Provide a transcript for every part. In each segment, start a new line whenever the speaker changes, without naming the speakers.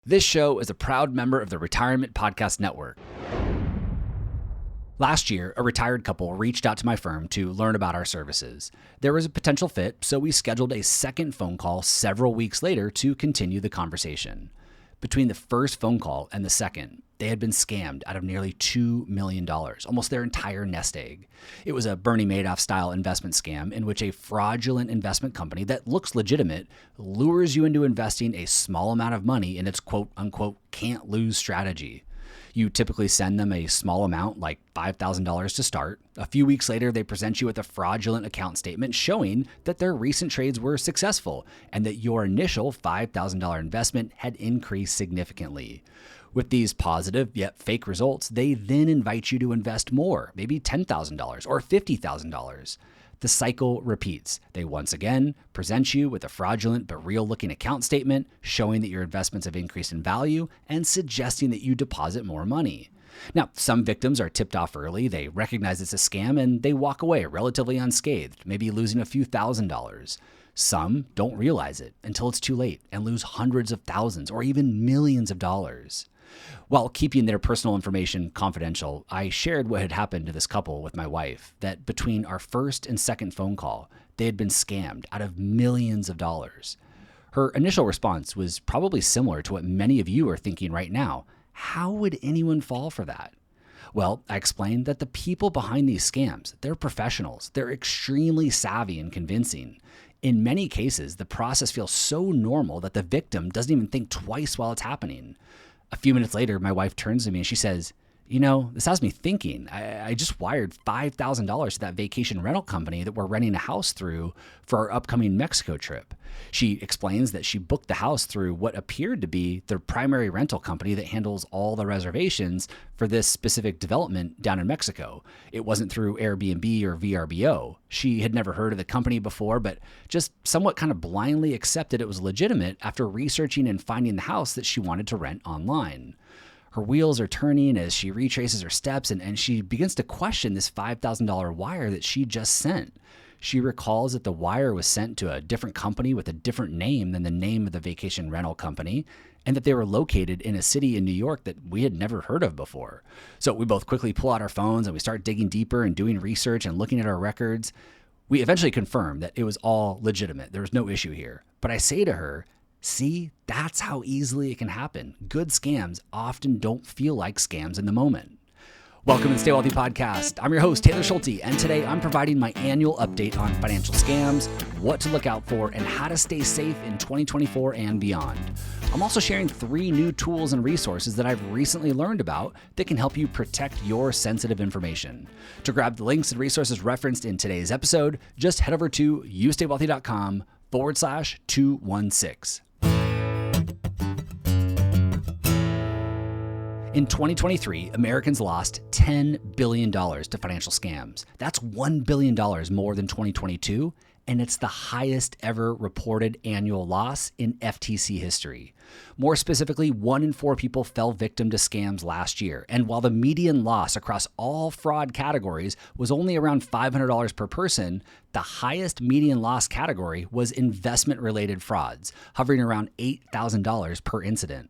This show is a proud member of the Retirement Podcast Network. Last year, a retired couple reached out to my firm to learn about our services. There was a potential fit, so we scheduled a second phone call several weeks later to continue the conversation. Between the first phone call and the second, they had been scammed out of nearly $2 million, almost their entire nest egg. It was a Bernie Madoff-style investment scam in which a fraudulent investment company that looks legitimate lures you into investing a small amount of money in its quote-unquote can't-lose strategy. You typically send them a small amount, like $5,000 to start. A few weeks later, they present you with a fraudulent account statement showing that their recent trades were successful and that your initial $5,000 investment had increased significantly. With these positive yet fake results, they then invite you to invest more, maybe $10,000 or $50,000. The cycle repeats. They once again present you with a fraudulent but real-looking account statement showing that your investments have increased in value and suggesting that you deposit more money. Now, some victims are tipped off early, they recognize it's a scam, and they walk away relatively unscathed, maybe losing a few $1,000s. Some don't realize it until it's too late and lose hundreds of thousands or even millions of dollars. While keeping their personal information confidential, I shared what had happened to this couple with my wife, that between our first and second phone call, they had been scammed out of millions of dollars. Her initial response was probably similar to what many of you are thinking right now. How would anyone fall for that? Well, I explained that the people behind these scams, they're professionals. They're extremely savvy and convincing. In many cases, the process feels so normal that the victim doesn't even think twice while it's happening. A few minutes later, my wife turns to me and she says, this has me thinking. I just wired $5,000 to that vacation rental company that we're renting a house through for our upcoming Mexico trip. She explains that she booked the house through what appeared to be the primary rental company that handles all the reservations for this specific development down in Mexico. It wasn't through Airbnb or VRBO. She had never heard of the company before, but just somewhat kind of blindly accepted it was legitimate after researching and finding the house that she wanted to rent online. Her wheels are turning as she retraces her steps, and she begins to question this $5,000 wire that she just sent. She recalls that the wire was sent to a different company with a different name than the name of the vacation rental company, and that they were located in a city in New York that we had never heard of before. So we both quickly pull out our phones and we start digging deeper and doing research and looking at our records. We eventually confirm that it was all legitimate. There was no issue here. But I say to her, see, that's how easily it can happen. Good scams often don't feel like scams in the moment. Welcome to the Stay Wealthy Podcast. I'm your host, Taylor Schulte, and today I'm providing my annual update on financial scams, what to look out for, and how to stay safe in 2024 and beyond. I'm also sharing 3 new tools and resources that I've recently learned about that can help you protect your sensitive information. To grab the links and resources referenced in today's episode, just head over to youstaywealthy.com/216. In 2023, Americans lost $10 billion to financial scams. That's $1 billion more than 2022, and it's the highest ever reported annual loss in FTC history. More specifically, 1 in 4 people fell victim to scams last year, and while the median loss across all fraud categories was only around $500 per person, the highest median loss category was investment-related frauds, hovering around $8,000 per incident.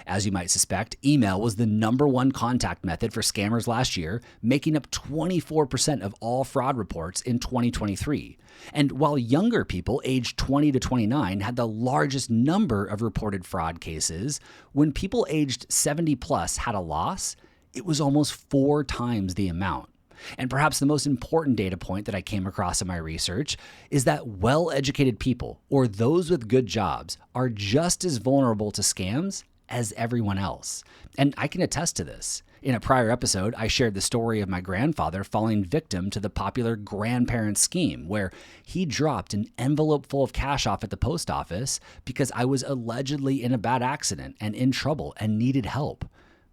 As you might suspect, email was the #1 contact method for scammers last year, making up 24% of all fraud reports in 2023. And while younger people aged 20 to 29 had the largest number of reported fraud cases, when people aged 70 plus had a loss, it was almost 4 times the amount. And perhaps the most important data point that I came across in my research is that well-educated people, or those with good jobs, are just as vulnerable to scams as everyone else. And I can attest to this. In a prior episode, I shared the story of my grandfather falling victim to the popular grandparent scheme, where he dropped an envelope full of cash off at the post office because I was allegedly in a bad accident and in trouble and needed help.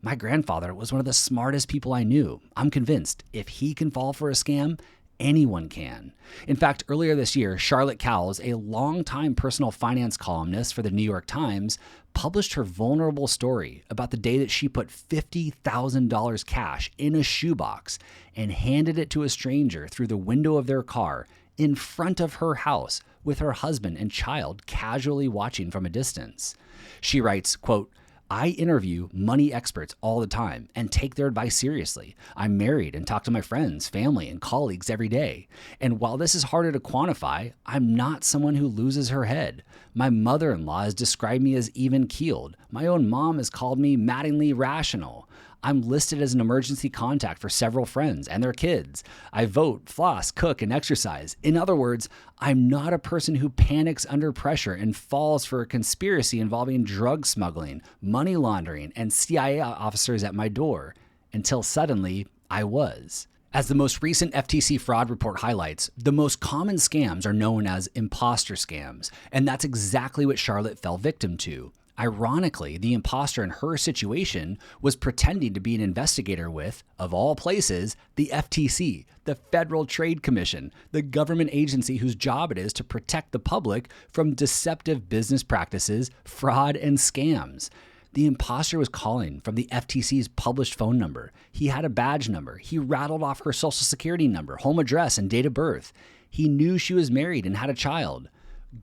My grandfather was one of the smartest people I knew. I'm convinced if he can fall for a scam, anyone can. In fact, earlier this year, Charlotte Cowles, a longtime personal finance columnist for the New York Times, published her vulnerable story about the day that she put $50,000 cash in a shoebox and handed it to a stranger through the window of their car in front of her house with her husband and child casually watching from a distance. She writes, quote, I interview money experts all the time and take their advice seriously. I'm married and talk to my friends, family, and colleagues every day. And while this is harder to quantify, I'm not someone who loses her head. My mother-in-law has described me as even-keeled. My own mom has called me maddeningly rational. I'm listed as an emergency contact for several friends and their kids. I vote, floss, cook, and exercise. In other words, I'm not a person who panics under pressure and falls for a conspiracy involving drug smuggling, money laundering, and CIA officers at my door. Until suddenly, I was. As the most recent FTC fraud report highlights, the most common scams are known as imposter scams, and that's exactly what Charlotte fell victim to. Ironically, the imposter in her situation was pretending to be an investigator with, of all places, the FTC, the Federal Trade Commission, the government agency whose job it is to protect the public from deceptive business practices, fraud, and scams. The imposter was calling from the FTC's published phone number. He had a badge number. He rattled off her social security number, home address, and date of birth. He knew she was married and had a child.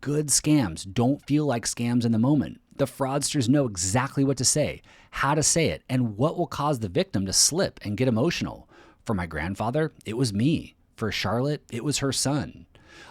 Good scams don't feel like scams in the moment. The fraudsters know exactly what to say, how to say it, and what will cause the victim to slip and get emotional. For my grandfather, it was me. For Charlotte, it was her son.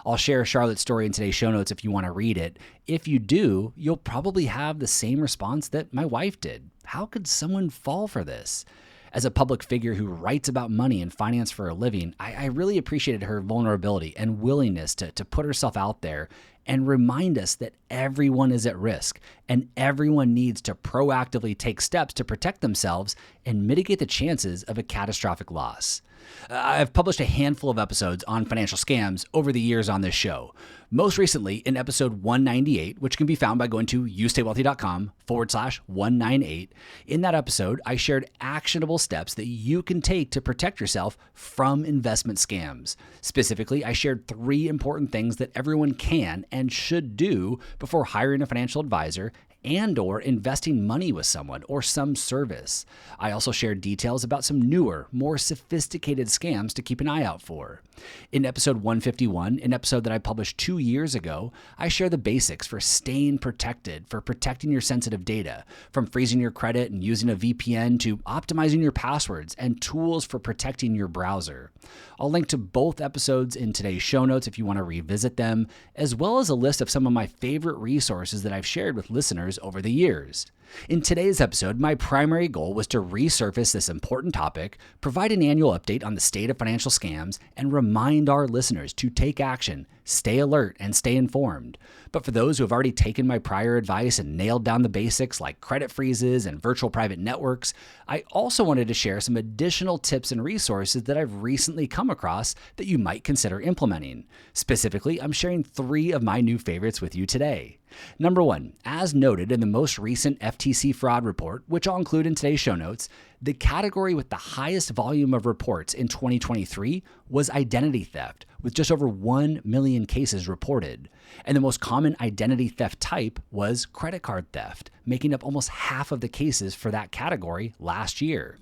I'll share Charlotte's story in today's show notes if you want to read it. If you do, you'll probably have the same response that my wife did. How could someone fall for this? As a public figure who writes about money and finance for a living, I really appreciated her vulnerability and willingness to put herself out there and remind us that everyone is at risk and everyone needs to proactively take steps to protect themselves and mitigate the chances of a catastrophic loss. I've published a handful of episodes on financial scams over the years on this show. Most recently in episode 198, which can be found by going to youstaywealthy.com/198. In that episode, I shared actionable steps that you can take to protect yourself from investment scams. Specifically, I shared 3 important things that everyone can and should do before hiring a financial advisor and or investing money with someone or some service. I also shared details about some newer, more sophisticated scams to keep an eye out for. In episode 151, an episode that I published 2 years ago, I share the basics for staying protected, for protecting your sensitive data, from freezing your credit and using a VPN to optimizing your passwords and tools for protecting your browser. I'll link to both episodes in today's show notes if you want to revisit them, as well as a list of some of my favorite resources that I've shared with listeners over the years. In today's episode, my primary goal was to resurface this important topic, provide an annual update on the state of financial scams, and remind our listeners to take action, stay alert, and stay informed. But for those who have already taken my prior advice and nailed down the basics like credit freezes and virtual private networks, I also wanted to share some additional tips and resources that I've recently come across that you might consider implementing. Specifically, I'm sharing 3 of my new favorites with you today. Number 1, as noted in the most recent FTC fraud report, which I'll include in today's show notes, the category with the highest volume of reports in 2023 was identity theft, with just over 1 million cases reported. And the most common identity theft type was credit card theft, making up almost half of the cases for that category last year.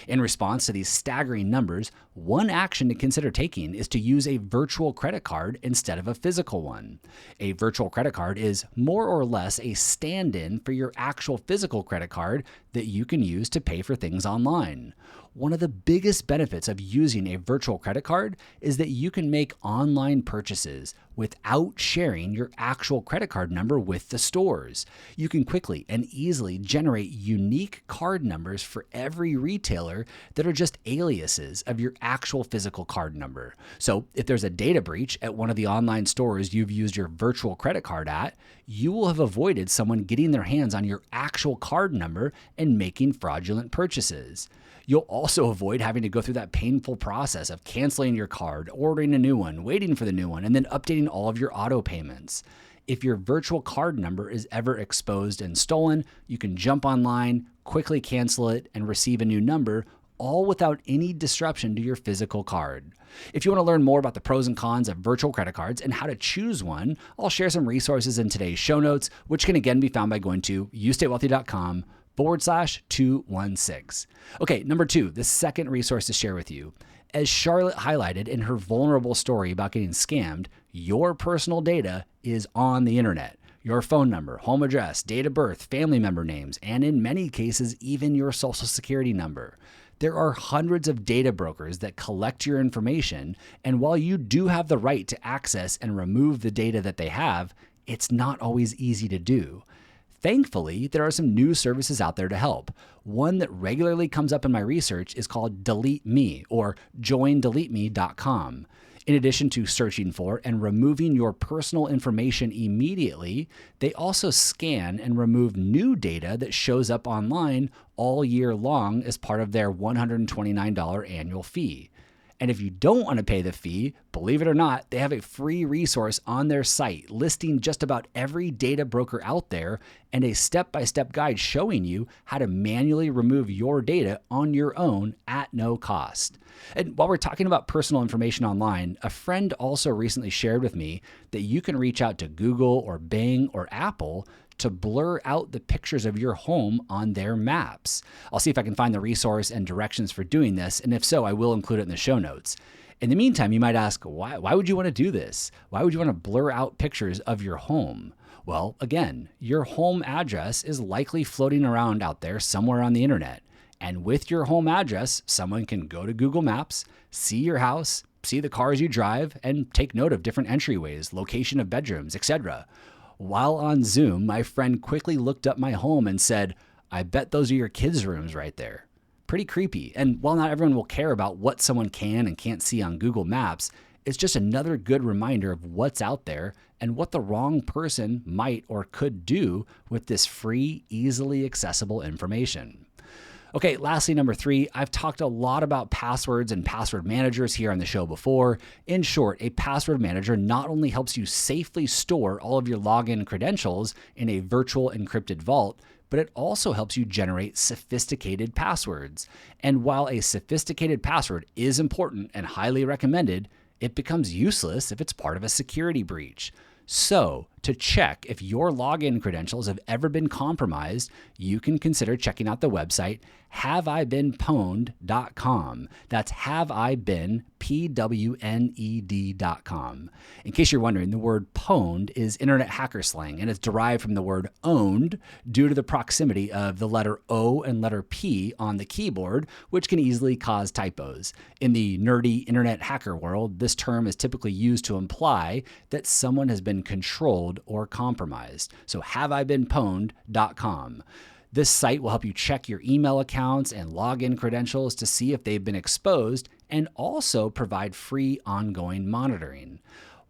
In response to these staggering numbers, one action to consider taking is to use a virtual credit card instead of a physical one. A virtual credit card is more or less a stand-in for your actual physical credit card that you can use to pay for things online. One of the biggest benefits of using a virtual credit card is that you can make online purchases without sharing your actual credit card number with the stores. You can quickly and easily generate unique card numbers for every retailer that are just aliases of your actual physical card number. So if there's a data breach at one of the online stores you've used your virtual credit card at, you will have avoided someone getting their hands on your actual card number and making fraudulent purchases. You'll also avoid having to go through that painful process of canceling your card, ordering a new one, waiting for the new one, and then updating all of your auto payments. If your virtual card number is ever exposed and stolen, you can jump online, quickly cancel it, and receive a new number, all without any disruption to your physical card. If you want to learn more about the pros and cons of virtual credit cards and how to choose one, I'll share some resources in today's show notes, which can again be found by going to youstaywealthy.com/216. Okay, number 2, the second resource to share with you. As Charlotte highlighted in her vulnerable story about getting scammed, your personal data is on the internet. your phone number, home address, date of birth, family member names, and in many cases, even your social security number. There are hundreds of data brokers that collect your information, and while you do have the right to access and remove the data that they have, it's not always easy to do. Thankfully, there are some new services out there to help. One that regularly comes up in my research is called Delete Me or joindeleteme.com. In addition to searching for and removing your personal information immediately, they also scan and remove new data that shows up online all year long as part of their $129 annual fee. And if you don't want to pay the fee, believe it or not, they have a free resource on their site listing just about every data broker out there and a step-by-step guide showing you how to manually remove your data on your own at no cost. And while we're talking about personal information online, a friend also recently shared with me that you can reach out to Google or Bing or Apple to blur out the pictures of your home on their maps. I'll see if I can find the resource and directions for doing this, and if so, I will include it in the show notes. In the meantime, you might ask, why would you want to do this? Why would you want to blur out pictures of your home? Well, again, your home address is likely floating around out there somewhere on the internet. And with your home address, someone can go to Google Maps, see your house, see the cars you drive, and take note of different entryways, location of bedrooms, etc. While on Zoom, my friend quickly looked up my home and said, "I bet those are your kids' rooms right there." Pretty creepy. And while not everyone will care about what someone can and can't see on Google Maps, it's just another good reminder of what's out there and what the wrong person might or could do with this free, easily accessible information. Okay, lastly, number 3, I've talked a lot about passwords and password managers here on the show before. In short, a password manager not only helps you safely store all of your login credentials in a virtual encrypted vault, but it also helps you generate sophisticated passwords. And while a sophisticated password is important and highly recommended, it becomes useless if it's part of a security breach. So, to check if your login credentials have ever been compromised, you can consider checking out the website haveibeenpwned.com. That's haveibeen, PWNED.com. In case you're wondering, the word pwned is internet hacker slang, and it's derived from the word owned due to the proximity of the letter O and letter P on the keyboard, which can easily cause typos. In the nerdy internet hacker world, this term is typically used to imply that someone has been controlled or compromised. So haveibeenpwned.com. This site will help you check your email accounts and login credentials to see if they've been exposed and also provide free ongoing monitoring.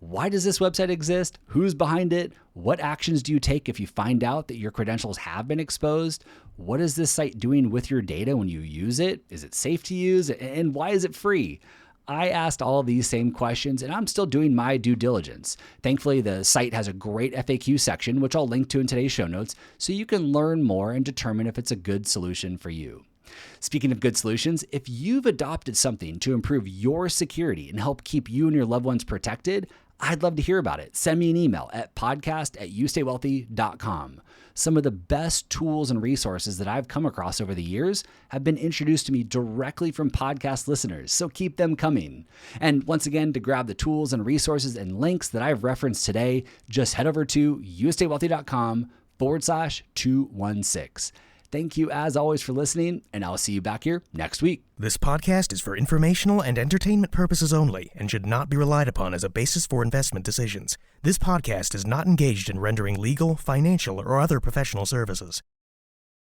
Why does this website exist? Who's behind it? What actions do you take if you find out that your credentials have been exposed? What is this site doing with your data when you use it? Is it safe to use? And why is it free? I asked all of these same questions, and I'm still doing my due diligence. Thankfully, the site has a great FAQ section, which I'll link to in today's show notes, so you can learn more and determine if it's a good solution for you. Speaking of good solutions, if you've adopted something to improve your security and help keep you and your loved ones protected, I'd love to hear about it. Send me an email at podcast@youstaywealthy.com. Some of the best tools and resources that I've come across over the years have been introduced to me directly from podcast listeners, so keep them coming. And once again, to grab the tools and resources and links that I've referenced today, just head over to youstaywealthy.com/216. Thank you as always for listening, and I'll see you back here next week.
This podcast is for informational and entertainment purposes only and should not be relied upon as a basis for investment decisions. This podcast is not engaged in rendering legal, financial, or other professional services.